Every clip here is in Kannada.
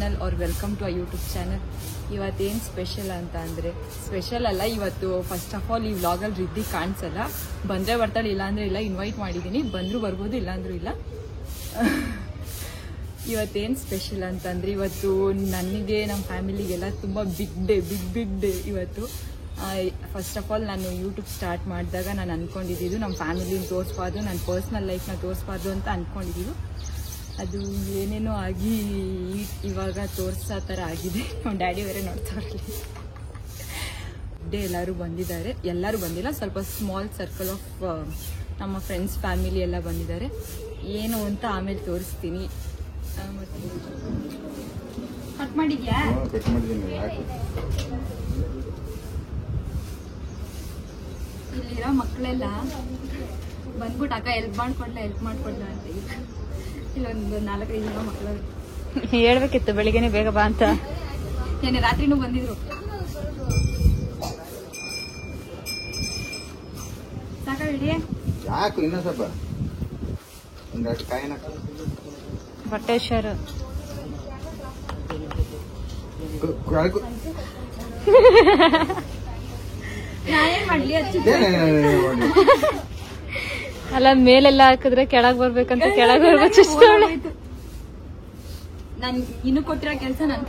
ಚಾನಲ್ और वेलकम टू यूट्यूब ಚಾನಲ್. ಇವತ್ತೇನು ಸ್ಪೆಷಲ್ ಅಂತ ಅಂದರೆ ಸ್ಪೆಷಲ್ ಅಲ್ಲ, ಇವತ್ತು ಫಸ್ಟ್ ಆಫ್ ಆಲ್ ಈ ವ್ಲಾಗಲ್ಲಿ ರಿದ್ದಿ ಕಾಣಿಸಲ್ಲ. ಬಂದರೆ ಬರ್ತಾಳೆ, ಇಲ್ಲ ಅಂದರೆ ಇಲ್ಲ. ಇನ್ವೈಟ್ ಮಾಡಿದ್ದೀನಿ, ಬಂದರೂ ಬರ್ಬೋದು, ಇಲ್ಲಾಂದ್ರೂ ಇಲ್ಲ. ಇವತ್ತೇನು ಸ್ಪೆಷಲ್ ಅಂತಂದರೆ ಇವತ್ತು ನನಗೆ ನಮ್ಮ ಫ್ಯಾಮಿಲಿಗೆಲ್ಲ ತುಂಬ ಬಿಗ್ ಡೇ ಇವತ್ತು. ಫಸ್ಟ್ ಆಫ್ ಆಲ್ ನಾನು ಯೂಟ್ಯೂಬ್ ಸ್ಟಾರ್ಟ್ ಮಾಡಿದಾಗ ನಾನು ಅಂದ್ಕೊಂಡಿದ್ದು ನಮ್ಮ ಫ್ಯಾಮಿಲಿನ ತೋರಿಸ್ಬಾರ್ದು, ನನ್ನ ಪರ್ಸ್ನಲ್ ಲೈಫ್ನ ತೋರಿಸ್ಬಾರ್ದು ಅಂತ ಅಂದ್ಕೊಂಡಿದ್ದು. ಅದು ಏನೇನೋ ಆಗಿ ಇವಾಗ ತೋರಿಸೋ ಥರ ಆಗಿದೆ. ನಮ್ಮ ಡ್ಯಾಡಿ ಬೇರೆ ನೋಡ್ತಾರಲ್ಲ. ಡೇ ಎಲ್ಲರೂ ಬಂದಿದ್ದಾರೆ, ಎಲ್ಲರೂ ಬಂದಿಲ್ಲ, ಸ್ವಲ್ಪ ಸ್ಮಾಲ್ ಸರ್ಕಲ್ ಆಫ್ ನಮ್ಮ ಫ್ರೆಂಡ್ಸ್ ಫ್ಯಾಮಿಲಿ ಎಲ್ಲ ಬಂದಿದ್ದಾರೆ. ಏನು ಅಂತ ಆಮೇಲೆ ತೋರಿಸ್ತೀನಿ. ಕಟ್ ಮಾಡಿದ್ಯಾ? ಇಲ್ಲಿರೋ ಮಕ್ಕಳೆಲ್ಲ ಬಂದ್ಬಿಟ್ಟು ಅಕ್ಕ ಹೆಲ್ಪ್ ಮಾಡ್ಕೊಡ್ಲ ಅಂತ. ಇಲ್ಲೊಂದು 4-5 ಜನ ಮಕ್ಕಳು ಹೇಳ್ಬೇಕಿತ್ತು ಬೆಳಿಗ್ಗೆನೆ ಬೇಗ ಬಾ ಅಂತ. ಏನೇ ರಾತ್ರಿನೂ ಬಂದಿದ್ರು. ಸಾಕಾಗಿ ಯಾಕು ಇನ್ನೂ ಸ್ವಲ್ಪ ಒಂದಷ್ಟು ಕಾಯಿನ ಬಟ್ಟೆ ಶೇರ್ ನಾನೇನ್ ಮಾಡ್ಲಿ ಅಲ್ಲ, ಮೇಲೆಲ್ಲ ಹಾಕಿದ್ರೆ ಕೆಳಗ್ ಬರ್ಬೇಕಂತ ಕೆಳಗ್ ಬರ್ಬೇಕು. ನನ್ ಇನ್ನು ಕೊಟ್ಟಿರೋ ಕೆಲಸ ನನ್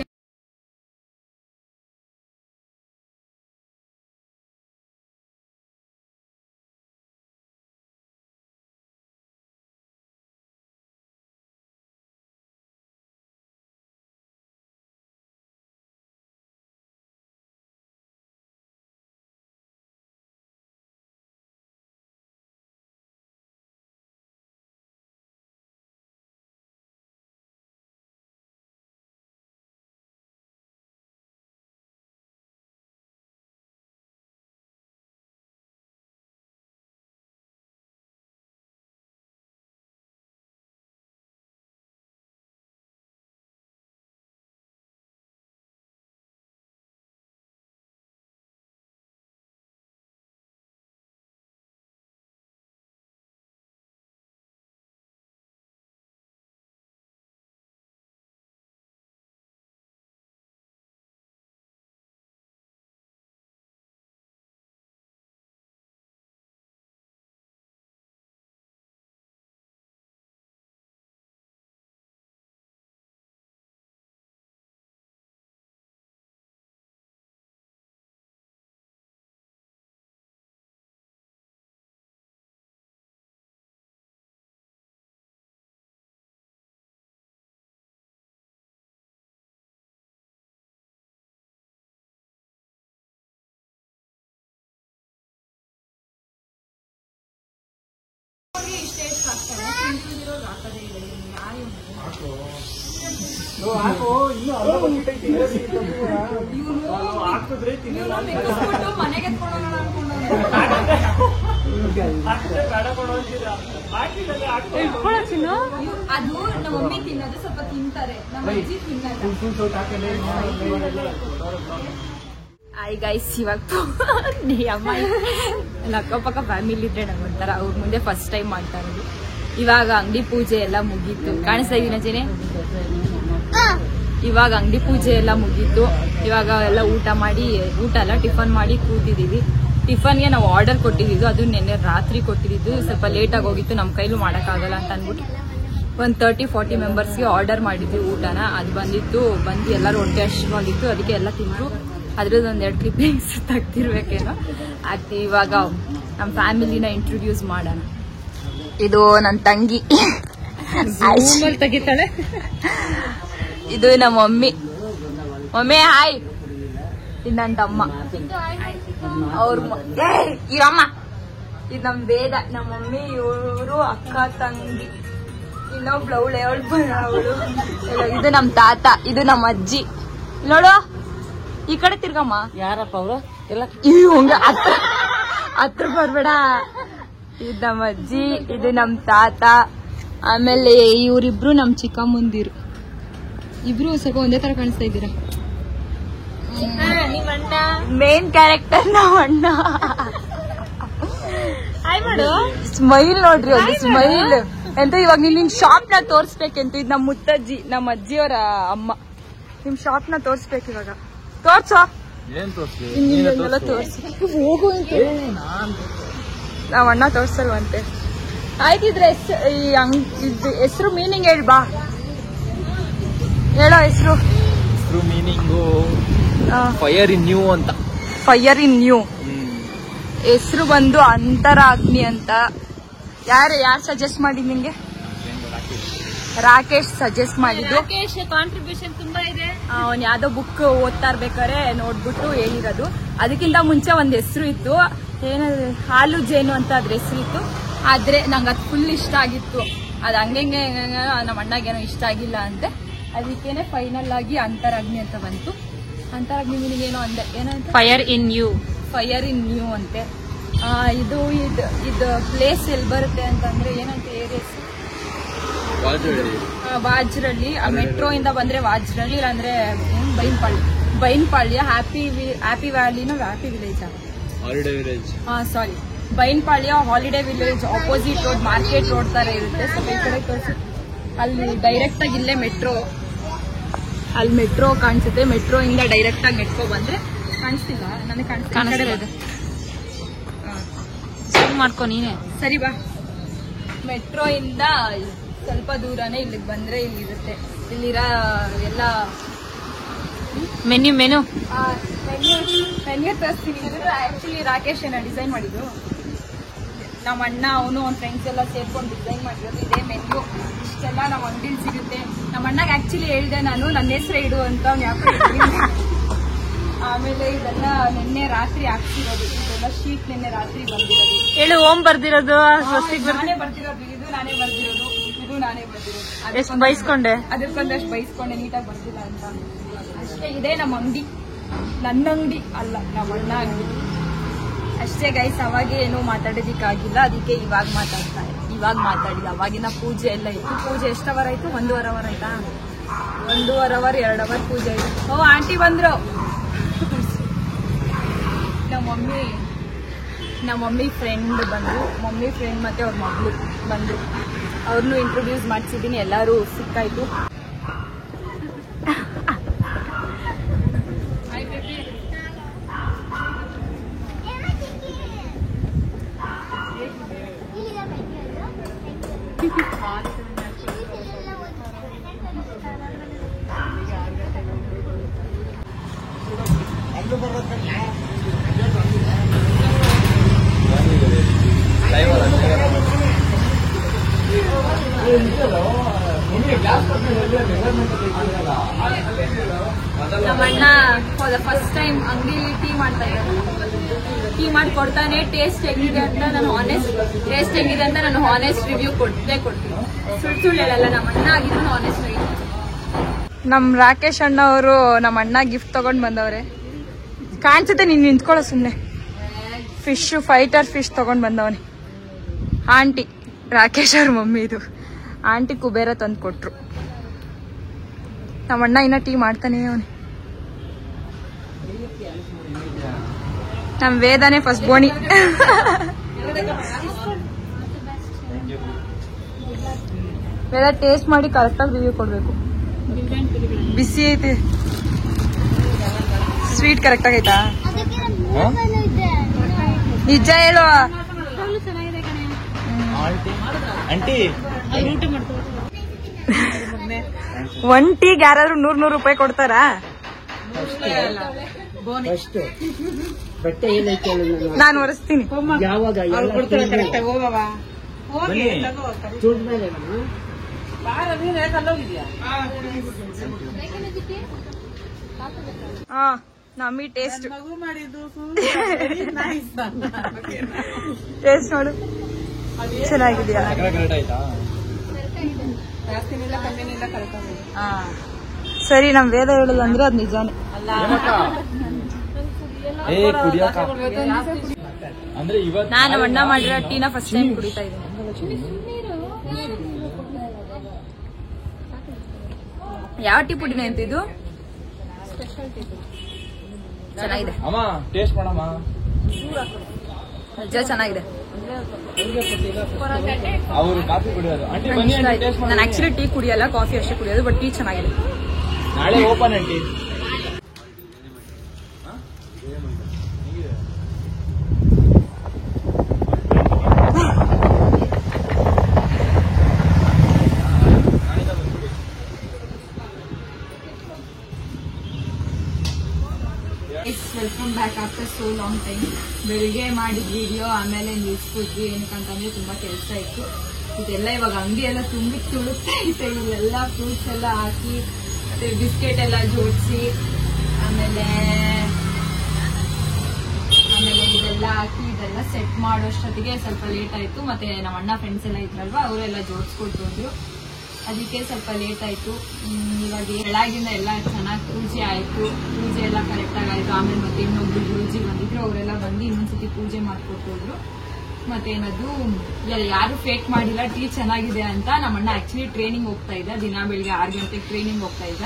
ಅದು ನಮ್ಮ ಮಮ್ಮಿ ತಿನ್ನೋದು ಸ್ವಲ್ಪ ತಿಂತಾರೆ, ನಮ್ಮ ಅಜ್ಜಿ ಹಾಯ್ ಗೈಸ್, ಇವಾಗ ಅಮ್ಮ ಎಲ್ಲ ಅಕ್ಕಪಕ್ಕ ಫ್ಯಾಮಿಲಿ ಇದ್ರೆ ನಂಗೆ ಒಂಥರ ಅವ್ರ ಮುಂದೆ ಫಸ್ಟ್ ಟೈಮ್ ಮಾಡ್ತಾ ಇರೋದು. ಇವಾಗ ಅಂಗಡಿ ಪೂಜೆ ಎಲ್ಲ ಮುಗೀತು. ಕಾಣಿಸ್ತಾ ಇದೀನ ಜೇನೆ? ಇವಾಗ ಅಂಗಡಿ ಪೂಜೆ ಎಲ್ಲ ಮುಗೀತು. ಇವಾಗ ಎಲ್ಲ ಊಟ ಎಲ್ಲ ಟಿಫನ್ ಮಾಡಿ ಕೂತಿದೀವಿ. ಟಿಫನ್ಗೆ ನಾವು ಆರ್ಡರ್ ಕೊಟ್ಟಿದ್ದು, ಅದು ನಿನ್ನೆ ರಾತ್ರಿ ಕೊಟ್ಟಿದ್ದು. ಸ್ವಲ್ಪ ಲೇಟಾಗಿ ಹೋಗಿತ್ತು, ನಮ್ಮ ಕೈಲೂ ಮಾಡೋಕ್ಕಾಗಲ್ಲ ಅಂತ ಅಂದ್ಬಿಟ್ಟು ಒಂದು 30-40 ಮೆಂಬರ್ಸ್ಗೆ ಆರ್ಡರ್ ಮಾಡಿದ್ವಿ ಊಟನ. ಅದು ಬಂದು ಎಲ್ಲರೂ ಹೊಟ್ಟೆ ಹಸಿವಾಗಿತ್ತು, ಅದಕ್ಕೆ ಎಲ್ಲ ತಿಂದ್ರು. ಅದ್ರದ್ದು ಒಂದೆರಡು ಕ್ಲಿಪ್ಪಿಂಗ್ಸ್ ತೆಗ್ದಿರ್ಬೇಕೇನೋ. ಅದು ಇವಾಗ ನಮ್ಮ ಫ್ಯಾಮಿಲಿನ ಇಂಟ್ರೊಡ್ಯೂಸ್ ಮಾಡೋಣ. ಇದು ನನ್ನ ತಂಗಿ ತೆಗಿತಾಳೆ. ಇದು ನಮ್ಮ ಮಮ್ಮಿ ಹಾಯ್. ಇದು ನನ್ನ ತಮ್ಮ, ಅವ್ರ ಇರಮ್ಮ. ಇದು ನಮ್ಮ ವೇದ, ನಮ್ಮ ಮಮ್ಮಿ, ಇವರು ಅಕ್ಕ ತಂಗಿ. ಇನ್ನೊಬ್ಳು ಅವಳು. ಇದು ನಮ್ಮ ತಾತ, ಇದು ನಮ್ಮ ಅಜ್ಜಿ. ನೋಡು ಈ ಕಡೆ ತಿರ್ಗಮ್ಮ. ಯಾರಪ್ಪ ಅವರು ಎಲ್ಲ ಹತ್ರ ಬರ್ಬೇಡ. ಇದು ನಮ್ಮ ಅಜ್ಜಿ, ಇದು ನಮ್ಮ ತಾತ. ಆಮೇಲೆ ಇವರಿಬ್ರು ನಮ್ಮ ಚಿಕ್ಕಮ್ಮಂದಿರು. ಇಬ್ರು ಸ್ವಲ್ಪ ಒಂದೇ ತರ ಕಾಣಿಸ್ತಾ ಇದ್ದೀರಾ. ಮೇನ್ ಕ್ಯಾರೆಕ್ಟರ್ ನಮ್ಮ ಅಣ್ಣ. ಸ್ಮೈಲ್ ನೋಡ್ರಿ, ಒಂದು ಸ್ಮೈಲ್. ಎಂತ ಇವಾಗ ನಿನ್ ಶಾಪ್ ನ ತೋರ್ಸ್ಬೇಕಂತ. ಇದು ನಮ್ಮ ಮುತ್ತಜ್ಜಿ, ನಮ್ಮ ಅಜ್ಜಿಯವರ ಅಮ್ಮ. ನಿಮ್ ಶಾಪ್ ನ ತೋರ್ಸ್ಬೇಕು ಇವಾಗ. ತೋರ್ಸೋ. ಏನ್ ತೋರ್ಸಿ? ಇನ್ನೆಲ್ಲ ತೋರ್ಸಿ. ಹೋಗು ಅಂತ ನಾವ್ ಅಣ್ಣ ತೋರ್ಸಲ್ವಂತೆ. ಆಯ್ತಿದ್ರೆ ಹೆಸರು ಮೀನಿಂಗ್ ಹೇಳಿ ಬಾ. ಹೇಳೋ ಹೆಸರು. ಮೀನಿಂಗು ಫೈರ್ ಇನ್ ನ್ಯೂ ಅಂತ. Fire in new. ಹೆಸರು ಬಂದು ಅಂತರಾಗ್ನಿ ಅಂತ. ಯಾರು ಸಜೆಸ್ಟ್ ಮಾಡಿದ್ ನಿಂಗೆ? ರಾಕೇಶ್ ಸಜೆಸ್ಟ್ ಮಾಡಿದ್ದು. ರಾಕೇಶ್ ಕಾಂಟ್ರಿಬ್ಯೂಷನ್ ತುಂಬಾ ಇದೆ. ಅವ್ನ್ ಯಾವ್ದೋ ಬುಕ್ ಓದ್ತಾ ಇರ್ಬೇಕಾರೆ ನೋಡ್ಬಿಟ್ಟು ಹೇಳಿರೋದು. ಅದಕ್ಕಿಂತ ಮುಂಚೆ ಒಂದ್ ಹೆಸರು ಇತ್ತು, ಏನದು ಹಾಲು ಜೇನು ಅಂತ ಅದ್ರ ಹೆಸರು ಇತ್ತು. ಆದ್ರೆ ನಂಗೆ ಅದು ಫುಲ್ ಇಷ್ಟ ಆಗಿತ್ತು. ಅದು ಹಂಗೆ ನಮ್ಮ ಅಣ್ಣಗೇನೋ ಇಷ್ಟ ಆಗಿಲ್ಲ ಅಂತೆ. ಅದಕ್ಕೇನೆ ಫೈನಲ್ ಆಗಿ ಅಂತರಾಗ್ನಿ ಅಂತ ಬಂತು. ಅಂತರಾಗ್ನಿ ಮೀನಿಂಗ್ ಏನೋ ಅಂದೆ, ಏನಂತ? Fire in you. Fire in new ಅಂತೆ. ಇದು ಪ್ಲೇಸ್ ಎಲ್ಲಿ ಬರುತ್ತೆ ಅಂತಂದ್ರೆ ಏನಂತ ಏರಿಯಾಸ್? ವಾಜ್ರಳ್ಳಿ. ಮೆಟ್ರೋ ಇಂದ ಬಂದ್ರೆ ವಾಜ್ರಳ್ಳಿ, ಇಲ್ಲಾಂದ್ರೆ ಬೈನ್ಪಾಳ್ಯ. ಹ್ಯಾಪಿ ವ್ಯಾಲಿನ happy village. Holiday village. Sorry, Bainpalya holiday village opposite road, market road ತರ ಇರುತ್ತೆ. ಸ್ವಲ್ಪ ಈ ಕಡೆ ತೋರಿಸಿ. ಅಲ್ಲಿ ಡೈರೆಕ್ಟ್ ಆಗಿ ಇಲ್ಲೇ ಮೆಟ್ರೋ, ಅಲ್ಲಿ ಮೆಟ್ರೋ ಕಾಣಿಸುತ್ತೆ. ಮೆಟ್ರೋ ಇಂದ ಡೈರೆಕ್ಟ್ ಆಗಿ ಮೆಟ್ರೋ ಬಂದ್ರೆ ಕಾಣಿಸ್ತಿಲ್ಲ ನನಗೆ? ಕಾಣಿಸ್ತಿದೆ. ಮಾಡ್ಕೊ ನೀನೆ. ಸರಿ ಬಾ. ಮೆಟ್ರೋ ಇಂದ ಸ್ವಲ್ಪ ದೂರನೇ ಇಲ್ಲಿಗೆ ಬಂದ್ರೆ ಇಲ್ಲಿ ಇರುತ್ತೆ. ಇಲ್ಲಿರೋ ಎಲ್ಲ ಮೆನು ತರಿಸ್ತೀನಿ. ಆಕ್ಚುಲಿ ರಾಕೇಶ್ ಏನ ಡಿಸೈನ್ ಮಾಡಿದ್ದು. ನಮ್ಮ ಅಣ್ಣ ಅವನು ಅವ್ನ ಫ್ರೆಂಡ್ಸ್ ಎಲ್ಲ ಸೇರ್ಕೊಂಡು ಡಿಸೈನ್ ಮಾಡಿರೋದು. ಇದೇ ಮೆನ್ಯು. ಇಷ್ಟೆಲ್ಲ ನಮ್ಮ ಅಂಗಡಿಲಿ ಸಿಗುತ್ತೆ. ನಮ್ಮ ಅಣ್ಣಗೆ ಆಕ್ಚುಲಿ ಹೇಳಿದೆ ನಾನು, ನನ್ನ ಹೆಸರು ಇಡು ಅಂತ. ಅವ್ನು ಯಾಕೆ ಆಮೇಲೆ ಇದೆಲ್ಲ ನಿನ್ನೆ ರಾತ್ರಿ ಹಾಕ್ಸಿರೋದು. ಇದೆಲ್ಲ ಶೀಟ್ ನಿನ್ನೆ ರಾತ್ರಿ ಬಂದಿರೋದು. ಹೇಳು. ಓಂ ಬರ್ದಿರೋದು. ನಾನೇ ಬರ್ದಿರೋದು. ಇದು ನಾನೇ ಬರ್ದಿರೋದು. ಇದು ನಾನೇ ಬರ್ದಿರೋದು. ಎಷ್ಟು ಬೈಸ್ಕೊಂಡೆ? ಅದಕ್ಕೊಂದಷ್ಟು ಬೈಸ್ಕೊಂಡೆ, ನೀಟಾಗಿ ಬರ್ದಿಲ್ಲ ಅಂತ ಅಷ್ಟೇ. ಇದೇ ನಮ್ಮ ಅಂಗಡಿ. ನನ್ನ ಅಂಗಡಿ ಅಲ್ಲ, ನಮ್ಮ ಅಣ್ಣ ಅಂಗಡಿ ಅಷ್ಟೇ ಗೈಸ್. ಅವಾಗ ಏನೂ ಮಾತಾಡೋದಿಕ್ಕಾಗಿಲ್ಲ, ಅದಕ್ಕೆ ಇವಾಗ ಮಾತಾಡಿದ. ಅವಾಗಿನ ಪೂಜೆ ಎಲ್ಲ ಇತ್ತು. ಪೂಜೆ ಎಷ್ಟು ಅವರ್ ಆಯ್ತು? 1.5 ಅವರ್ ಆಯ್ತಾ? 1.5 ಅವರ್ 2 ಅವರ್ ಪೂಜೆ ಆಯ್ತು. ಓ ಆಂಟಿ ಬಂದ್ರು. ನಮ್ಮ ಮಮ್ಮಿ ಫ್ರೆಂಡ್ ಬಂದ್ರು. ಮಮ್ಮಿ ಫ್ರೆಂಡ್ ಮತ್ತೆ ಅವ್ರ ಮಗಳು ಬಂದ್ರು. ಅವ್ರನ್ನೂ ಇಂಟ್ರೊಡ್ಯೂಸ್ ಮಾಡಿಸಿದ್ದೀನಿ. ಎಲ್ಲರೂ ಸಿಕ್ಕಾಯ್ತು. ನಮ್ಮಣ್ಣ ಫಾರ್ ದ ಫಸ್ಟ್ ಟೈಮ್ ಅಂಗಡಿಲಿ ಟೀ ಮಾಡ್ತಾ ಇದ್ದಾರೆ. ಟೀ ಮಾಡಿ ಕೊಡ್ತಾನೆ. ಟೇಸ್ಟ್ ಹೆಂಗಿದೆ ಅಂತ ನಾನು ಹಾನೆಸ್ಟ್ ರಿವ್ಯೂ ಕೊಡ್ತೀನಿ. ಸುಳ್ಳು ಹೇಳಲ್ಲ. ನಮ್ಮ ಅಣ್ಣ ಆಗಿದ್ದು ಹಾನೆಸ್ಟ್ ರಿವ್ಯೂ. ನಮ್ ರಾಕೇಶ್ ಅಣ್ಣ ಅವರು ನಮ್ಮ ಅಣ್ಣ ಗಿಫ್ಟ್ ತಗೊಂಡ್ ಬಂದವ್ರೆ. ಕಾಣಿಸುತ್ತೆ, ನೀನ್ ನಿಂತ್ಕೊಳ್ಳೋ ಸುಮ್ನೆ. ಫೈಟರ್ ಫಿಶ್ ತಗೊಂಡ್ ಬಂದವನಿ. ಆಂಟಿ ರಾಕೇಶ್ ಅವ್ರ ಮಮ್ಮಿ. ಇದು ಆಂಟಿ ಕುಬೇರ ತಂದು ಕೊಟ್ರು. ನಮ್ಮ ಅಣ್ಣ ಇನ್ನ ಟೀ ಮಾಡ್ತಾನೆ ಅವನಿ. ನಮ್ ವೇದಾನೆ ಫಸ್ಟ್ ಬೋಣಿ. ವೇದ ಟೇಸ್ಟ್ ಮಾಡಿ ಕರೆಕ್ಟಾಗಿ ರಿವ್ಯೂ ಕೊಡ್ಬೇಕು. ಬಿಸಿ ಐತೆ. ಸ್ವೀಟ್ ಕರೆಕ್ಟಾಗಿ ಐತಾ? ನಿಜ ಹೇಳು. ಒಂದ್ ಟೀಗೆ ಯಾರಾದ್ರೂ 100 ರೂಪಾಯಿ ಕೊಡ್ತಾರಾ? ನಾನು ಒರೆಸ್ತೀನಿ. ನಮ್ಮಿ ಟೇಸ್ಟ್ ನೋಡು, ಚೆನ್ನಾಗಿದೆಯಾ? ಸರಿ, ನಮ್ ವೇದ ಹೇಳೋದಂದ್ರೆ ಅದ್ ನಿಜಾನೇ. ನಾನು ನಮ್ಮ ಅಣ್ಣ ಮಾಡಿರೋ ಟೀನ ಫಸ್ಟ್ ಟೈಮ್ ಕುಡಿತಾ ಇದ್ದೀನಿ. ಯಾವ ಟೀ ಪುಡಿನ ಅಂತ ಇದು? ಚೆನ್ನಾಗಿದೆ. ನಿಜ ಚೆನ್ನಾಗಿದೆ. ನಾನು ಆಕ್ಚುಲಿ ಟೀ ಕುಡಿಯಲ್ಲ, ಕಾಫಿ ಅಷ್ಟೇ ಕುಡಿಯೋದು. ಬಟ್ ಟೀ ಚೆನ್ನಾಗಿದೆ. ನಾಳೆ open aunty. Welcome back after so long time. ಬೆಳಿಗ್ಗೆ ಮಾಡಿದ ವಿಡಿಯೋ ಆಮೇಲೆ ನಿಲ್ಸ್ಬಿಟ್ವಿ. ಏನಕ್ಕಂತಂದ್ರೆ ತುಂಬಾ ಕೆಲಸ ಇತ್ತು. ಇದೆಲ್ಲ ಇವಾಗ ಅಂಗಡಿ ಎಲ್ಲ ತುಂಬಿ ತುಳುತ್ತಾ ಇದೆ. ಇಲ್ಲೆಲ್ಲ ಫ್ರೂಟ್ಸ್ ಎಲ್ಲ ಹಾಕಿ ಮತ್ತೆ ಬಿಸ್ಕೆಟ್ ಎಲ್ಲ ಜೋಡಿಸಿ ಆಮೇಲೆ ಇದೆಲ್ಲ ಹಾಕಿ ಇದೆಲ್ಲ ಸೆಟ್ ಮಾಡೋಷ್ಟೊತ್ತಿಗೆ ಸ್ವಲ್ಪ ಲೇಟ್ ಆಯ್ತು. ಮತ್ತೆ ನಮ್ಮ ಅಣ್ಣ ಫ್ರೆಂಡ್ಸ್ ಎಲ್ಲ ಇದ್ರಲ್ವಾ, ಅವರೆಲ್ಲ ಜೋಡಿಸ್ಕೊಟ್ಟು ಅದಕ್ಕೆ ಸ್ವಲ್ಪ ಲೇಟ್ ಆಯ್ತು. ಇವಾಗ ಬೆಳಗಿಂದ ಎಲ್ಲ ಚೆನ್ನಾಗಿ ಪೂಜೆ ಆಯ್ತು. ಪೂಜೆ ಎಲ್ಲ ಕರೆಕ್ಟಾಗಿ ಆಯ್ತು. ಆಮೇಲೆ ಮತ್ತೆ ಇನ್ನೊಬ್ರು ಗುರುಜಿ ಬಂದಿದ್ರು, ಅವರೆಲ್ಲ ಬಂದು ಇನ್ನೊಂದ್ಸತಿ ಪೂಜೆ ಮಾಡ್ಕೊಟ್ಟೋದ್ರು. ಮತ್ತೇನದು ಯಾರು ಫೇಕ್ ಮಾಡಿಲ್ಲ, ಟೀ ಚೆನ್ನಾಗಿದೆ ಅಂತ. ನಮ್ಮಣ್ಣ ಆಕ್ಚುಲಿ ಟ್ರೈನಿಂಗ್ ಹೋಗ್ತಾ ಇದ್ದ, ದಿನ ಬೆಳಿಗ್ಗೆ 6 ಗಂಟೆಗೆ ಟ್ರೈನಿಂಗ್ ಹೋಗ್ತಾ ಇದ್ದ.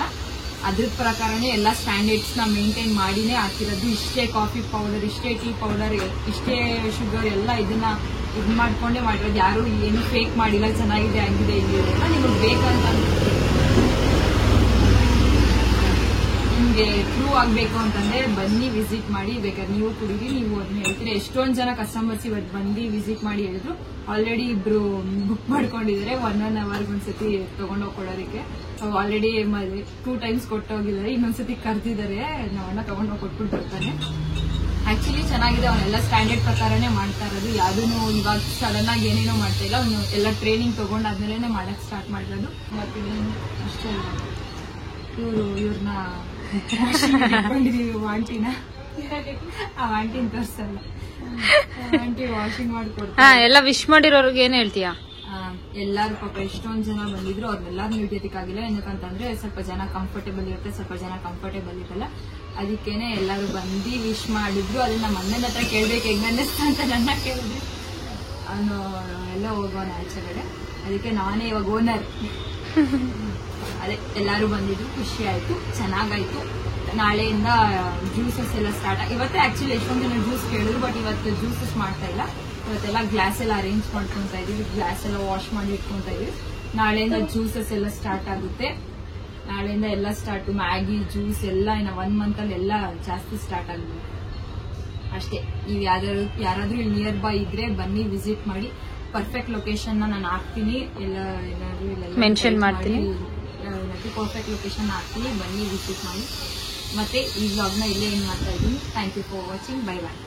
ಅದ್ರ ಪ್ರಕಾರನೇ ಎಲ್ಲ ಸ್ಟ್ಯಾಂಡರ್ಡ್ಸ್ ನ ಮೇಂಟೈನ್ ಮಾಡಿನೇ ಹಾಕಿರೋದು. ಇಷ್ಟೇ ಕಾಫಿ ಪೌಡರ್, ಇಷ್ಟೇ ಟೀ ಪೌಡರ್, ಇಷ್ಟೇ ಶುಗರ್ ಎಲ್ಲ ಇದನ್ನ ಇದು ಮಾಡ್ಕೊಂಡೇ ಮಾಡಿರೋದು. ಯಾರು ಏನು ಫೇಕ್ ಮಾಡಿಲ್ಲ. ಚೆನ್ನಾಗಿದೆ ಆಗಿದೆ ಇಲ್ಲಿ ನಿಮಗೆ ಬೇಕಂತ ನಿಮ್ಗೆ ಪ್ರೂವ್ ಆಗ್ಬೇಕು ಅಂತಂದ್ರೆ ಬನ್ನಿ ವಿಸಿಟ್ ಮಾಡಿ. ಬೇಕಾದ್ರೆ ನೀವು ಕುಡೀರಿ, ನೀವು ಅದನ್ನ ಹೇಳ್ತೀರಿ. ಎಷ್ಟೊಂದ್ ಜನ ಕಸ್ಟಮರ್ಸ್ ಇವತ್ತು ಬಂದು ವಿಸಿಟ್ ಮಾಡಿ ಹೇಳಿದ್ರು. ಆಲ್ರೆಡಿ ಇಬ್ರು ಬುಕ್ ಮಾಡ್ಕೊಂಡಿದ್ದಾರೆ 1 hour ಒಂದ್ಸತಿ ತಗೊಂಡೋಗಿ ಕೊಡೋದಕ್ಕೆ. Already 2 times ಕೊಟ್ಟೋಗಿದ್ದಾರೆ. ಇನ್ನೊಂದ್ಸತಿ ಕರ್ದಿದ್ದಾರೆ. ನಾವನ್ನ ತಗೊಂಡೋಗಿ ಕೊಟ್ಬಿಟ್ಟು ಬರ್ತಾನೆ. ಆಕ್ಚುಲಿ ಚೆನ್ನಾಗಿದೆ. ಅವನ್ನೆಲ್ಲ ಸ್ಟ್ಯಾಂಡರ್ಡ್ ಪ್ರಕಾರನೇ ಮಾಡ್ತಾ ಇರೋದು. ಯಾವ್ದೂ ಇವಾಗ ಸಡನ್ ಆಗಿ ಏನೇನೋ ಮಾಡ್ತಾ ಇಲ್ಲ. ಅವನು ಎಲ್ಲ ಟ್ರೈನಿಂಗ್ ತಗೊಂಡಾದ್ಮೇಲೆ ಮಾಡಕ್ ಸ್ಟಾರ್ಟ್ ಮಾಡಿರೋದು. ಮತ್ತೆ ಅಷ್ಟೇ ಇವ್ರನ್ನ ಆಂಟಿನ ಆ ಆಂಟಿನ ತೋರಿಸಲ್ಲ. ಆಂಟಿ ವಾಷಿಂಗ್ ಮಾಡ್ಕೊಡ್ತಾರೆ. ಎಲ್ಲ ವಿಶ್ ಮಾಡಿರೋರ್ಗೆ ಏನ್ ಹೇಳ್ತೀಯಾ? ಎಲ್ಲಾರು ಪಾಪ ಎಷ್ಟೊಂದ್ ಜನ ಬಂದಿದ್ರು. ಅವ್ರನ್ನೆಲ್ಲಾರು ಹಿಡಿಯೋದಕ್ಕಾಗಿಲ್ಲ. ಏನಕ್ಕಂತಂದ್ರೆ ಸ್ವಲ್ಪ ಜನ ಕಂಫರ್ಟೇಬಲ್ ಇರುತ್ತೆ, ಸ್ವಲ್ಪ ಜನ ಕಂಫರ್ಟೇಬಲ್ ಇರಲ್ಲ. ಅದಕ್ಕೇನೆ ಎಲ್ಲಾರು ಬಂದು ವಿಶ್ ಮಾಡಿದ್ರು. ಅದನ್ನ ನಮ್ಮ ಅಣ್ಣನ ಹತ್ರ ಕೇಳ್ಬೇಕು ಹೆಂಗ ಅನ್ನಿಸ್ತಾ ಅಂತ ನನ್ನ ಕೇಳಿದ್ರೆ ಅವನು ಎಲ್ಲ ಹೋಗೋಣ ಆಚೆಗಡೆ. ಅದಕ್ಕೆ ನಾನೇ ಇವಾಗ ಓನರ್. ಅದೇ ಎಲ್ಲಾರು ಬಂದಿದ್ರು, ಖುಷಿ ಆಯ್ತು, ಚೆನ್ನಾಗಾಯ್ತು. ನಾಳೆಯಿಂದ ಜ್ಯೂಸಸ್ ಎಲ್ಲ ಸ್ಟಾರ್ಟ್. ಇವತ್ತೇ ಆಕ್ಚುಲಿ ಎಷ್ಟೊಂದು ಜನ ಜ್ಯೂಸ್ ಕೇಳಿದ್ರು, ಬಟ್ ಇವತ್ತು ಜ್ಯೂಸಸ್ ಮಾಡ್ತಾ ಇಲ್ಲ. ಇವತ್ತೆಲ್ಲ ಗ್ಲಾಸ್ ಎಲ್ಲ ಅರೇಂಜ್ ಮಾಡ್ಕೊಂತ ಇದೀವಿ. ಗ್ಲಾಸ್ ಎಲ್ಲ ವಾಶ್ ಮಾಡಿ ಇಟ್ಕೊಂತ ಇದೀವಿ. ನಾಳೆಯಿಂದ ಜ್ಯೂಸಸ್ ಎಲ್ಲ ಸ್ಟಾರ್ಟ್ ಆಗುತ್ತೆ. ನಾಳೆಯಿಂದ ಎಲ್ಲ ಸ್ಟಾರ್ಟ್. ಮ್ಯಾಗಿ, ಜ್ಯೂಸ್ ಎಲ್ಲ ಇನ್ನು 1 month ಅಲ್ಲಿ ಎಲ್ಲ ಜಾಸ್ತಿ ಸ್ಟಾರ್ಟ್ ಆಗುತ್ತೆ. ಅಷ್ಟೇ. ನೀವು ಯಾರಾದ್ರೂ ಇಲ್ಲಿ ನಿಯರ್ ಬೈ ಇದ್ರೆ ಬನ್ನಿ, ವಿಸಿಟ್ ಮಾಡಿ. ಪರ್ಫೆಕ್ಟ್ ಲೊಕೇಶನ್ ನಾನು ಹಾಕ್ತೀನಿ. ಎಲ್ಲಾದ್ರೂ ಮೆನ್ಷನ್ ಮಾಡ್ತೀನಿ. ಪರ್ಫೆಕ್ಟ್ ಲೊಕೇಶನ್ ಹಾಕ್ತೀನಿ, ಬನ್ನಿ ವಿಸಿಟ್ ಮಾಡಿ. ಮತ್ತೆ ಈ ವ್ಲಾಗ್ನ ಇಲ್ಲೇ ಏನ್ ಮಾಡ್ತಾ ಇದ್ದೀನಿ. Thank you for watching. Bye bye.